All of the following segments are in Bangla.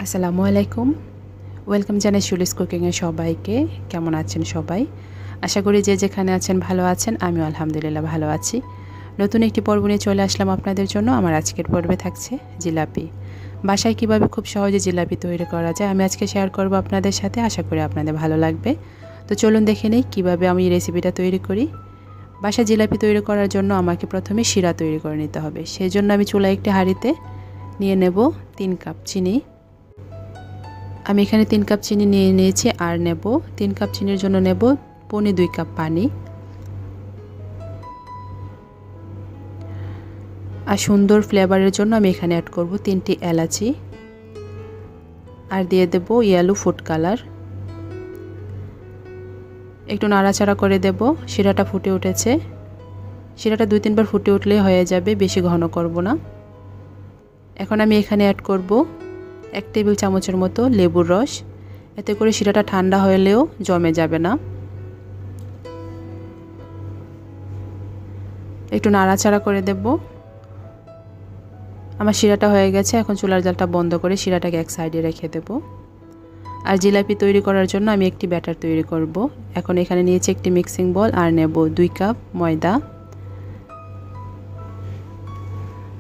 আসসালামু আলাইকুম। ওয়েলকাম জানাই শুলিস কুকিংয়ে সবাইকে। কেমন আছেন সবাই? আশা করি যে যেখানে আছেন ভালো আছেন। আমিও আলহামদুলিল্লাহ ভালো আছি। নতুন একটি পর্ব নিয়ে চলে আসলাম আপনাদের জন্য। আমার আজকের পর্বে থাকছে জিলাপি। বাসায় কিভাবে খুব সহজে জিলাপি তৈরি করা যায় আমি আজকে শেয়ার করব আপনাদের সাথে। আশা করি আপনাদের ভালো লাগবে। তো চলুন দেখে নেই কীভাবে আমি এই রেসিপিটা তৈরি করি। বাসায় জিলাপি তৈরি করার জন্য আমাকে প্রথমে শিরা তৈরি করে নিতে হবে। সেই জন্য আমি চুলায় একটি হাঁড়িতে নিয়ে নেব 3 কাপ চিনি। আমি এখানে 3 কাপ চিনি নিয়ে নিয়েছি আর নেব 3 কাপ চিনির জন্য নেব 2.25 কাপ পানি। আর সুন্দর ফ্লেভারের জন্য আমি এখানে অ্যাড করব 3টি এলাচি আর দিয়ে দেব ইয়েলো ফুড কালার। একটু নাড়াচাড়া করে দেব। শিরাটা ফুটে উঠেছে। শিরাটা 2-3 বার ফুটে উঠলেই হয়ে যাবে, বেশি ঘন করব না। এখন আমি এখানে অ্যাড করব 1 টেবিল চামচের মতো লেবুর রস। এতে করে শিরাটা ঠান্ডা হলেও জমে যাবে না। একটু নাড়াচাড়া করে দেব। আমার শিরাটা হয়ে গেছে। এখন চুলার জালটা বন্ধ করে শিরাটাকে এক সাইডে রেখে দেব। আর জিলাপি তৈরি করার জন্য আমি একটি ব্যাটার তৈরি করব। এখন এখানে নিয়েছি একটি মিক্সিং বোল আর নেব 2 কাপ ময়দা।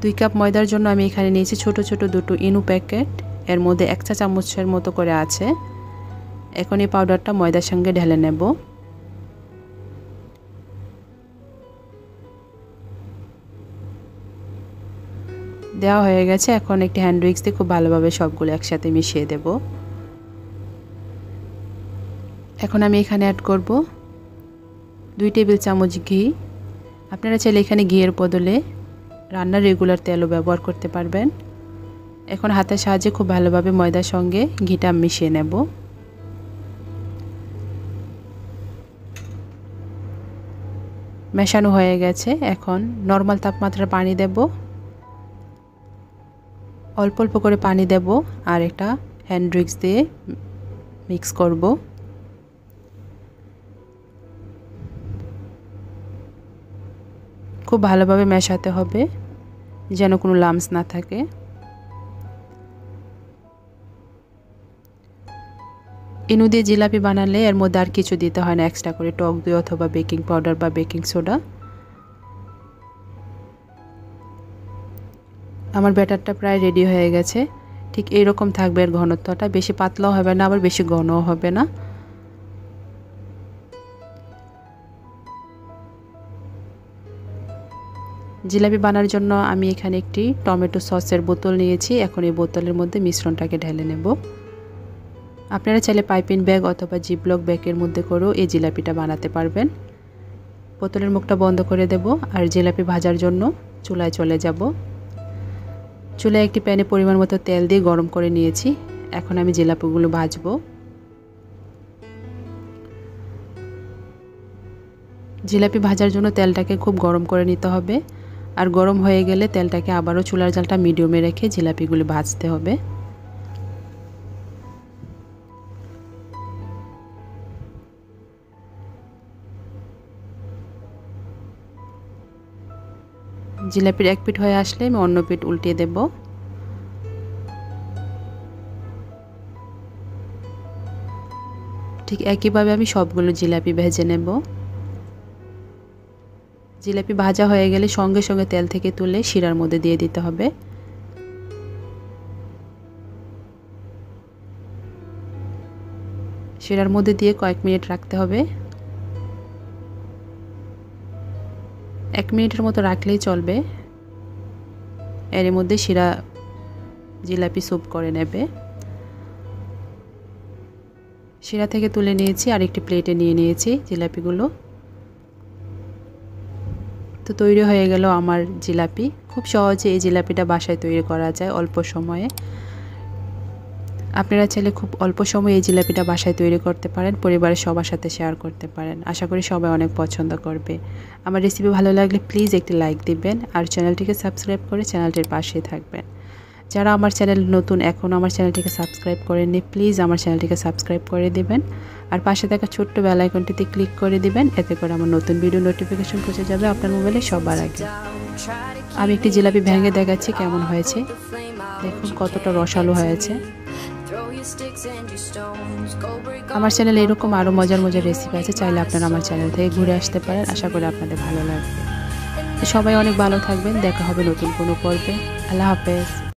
2 কাপ ময়দার জন্য আমি এখানে নিয়েছি ছোট ছোট দুটো ইনু প্যাকেট। এর মধ্যে 1 চা চামচের মতো করে আছে। এখন এই পাউডারটা ময়দার সঙ্গে ঢেলে নেব। দেওয়া হয়ে গেছে। এখন একটি হ্যান্ড উইক্স দিয়ে খুব ভালোভাবে সবগুলো একসাথে মিশিয়ে দেব। এখন আমি এখানে অ্যাড করব 2 টেবিল চামচ ঘি। আপনারা চাইলে এখানে ঘিয়ের বদলে রান্নার রেগুলার তেলও ব্যবহার করতে পারবেন। এখন হাতের সাহায্যে খুব ভালোভাবে ময়দার সঙ্গে ঘিটা মিশিয়ে নেব। মেশানো হয়ে গেছে। এখন নরমাল তাপমাত্রার পানি দেব। অল্প অল্প করে পানি দেব আর একটা হ্যান্ড উইক্স দিয়ে মিক্স করব। খুব ভালোভাবে মেশাতে হবে যেন কোনো লাম্পস না থাকে। ইনু দিয়ে জিলাপি বানালে এর মধ্যে আর কিছু দিতে হয় না এক্সট্রা করে, টক দই অথবা বেকিং পাউডার বা বেকিং সোডা। আমার ব্যাটারটা প্রায় রেডি হয়ে গেছে। ঠিক এইরকম থাকবে এর ঘনত্বটা, বেশি পাতলাও হবে না আবার বেশি ঘনও হবে না। জিলাপি বানানোর জন্য আমি এখানে একটি টমেটো সসের বোতল নিয়েছি। এখন এই বোতলের মধ্যে মিশ্রণটাকে ঢেলে নেব। আপনারা চাইলে পাইপিং ব্যাগ অথবা জিপলক ব্যাগের মধ্যে করেও এই জিলাপিটা বানাতে পারবেন। বোতলের মুখটা বন্ধ করে দেব আর জিলাপি ভাজার জন্য চুলায় চলে যাব। চুলায় একটি প্যানে পরিমাণ মতো তেল দিয়ে গরম করে নিয়েছি। এখন আমি জিলাপিগুলো ভাজবো। জিলাপি ভাজার জন্য তেলটাকে খুব গরম করে নিতে হবে। আর গরম হয়ে গেলে তেলটাকে আবারও চুলার জালটা মিডিয়ামে রেখে জিলাপিগুলো ভাজতে হবে। জিলাপির এক পিঠ হয়ে আসলে আমি অন্য পিঠ উল্টিয়ে দেব। ঠিক একইভাবে আমি সবগুলো জিলাপি ভেজে নেব। জিলাপি ভাজা হয়ে গেলে সঙ্গে সঙ্গে তেল থেকে তুলে শিরার মধ্যে দিয়ে দিতে হবে। শিরার মধ্যে দিয়ে কয়েক মিনিট রাখতে হবে। 1 মিনিটের মতো রাখলেই চলবে। এর মধ্যে শিরা জিলাপি স্যুপ করে নেবে। শিরা থেকে তুলে নিয়েছি আর একটি প্লেটে নিয়ে নিয়েছি জিলাপিগুলো। তো তৈরি হয়ে গেল আমার জিলাপি। খুব সহজে এই জিলাপিটা বাসায় তৈরি করা যায় অল্প সময়ে। আপনারা চাইলে খুব অল্প সময়ে এই জিলাপিটা বাসায় তৈরি করতে পারেন, পরিবারের সবার সাথে শেয়ার করতে পারেন। আশা করি সবাই অনেক পছন্দ করবে। আমার রেসিপি ভালো লাগলে প্লিজ একটি লাইক দিবেন আর চ্যানেলটিকে সাবস্ক্রাইব করে চ্যানেলটির পাশেই থাকবেন। যারা আমার চ্যানেল নতুন এখনও আমার চ্যানেলটিকে সাবস্ক্রাইব করেননি প্লিজ আমার চ্যানেলটিকে সাবস্ক্রাইব করে দিবেন আর পাশে থাকা ছোট্ট বেল আইকনটিতে ক্লিক করে দিবেন। এতে করে আমার নতুন ভিডিও নোটিফিকেশন পৌঁছে যাবে আপনার মোবাইলে সবার আগে। আমি একটি জিলাপি ভেঙে দেখাচ্ছি কেমন হয়েছে। দেখুন কতটা রসালো হয়েছে। আমার চ্যানেলে এরকম আরও মজার মজার রেসিপি আছে, চাইলে আপনারা আমার চ্যানেল থেকে ঘুরে আসতে পারেন। আশা করি আপনাদের ভালো লাগবে। তো সবাই অনেক ভালো থাকবেন, দেখা হবে নতুন কোনো পর্বে। আল্লাহ হাফেজ।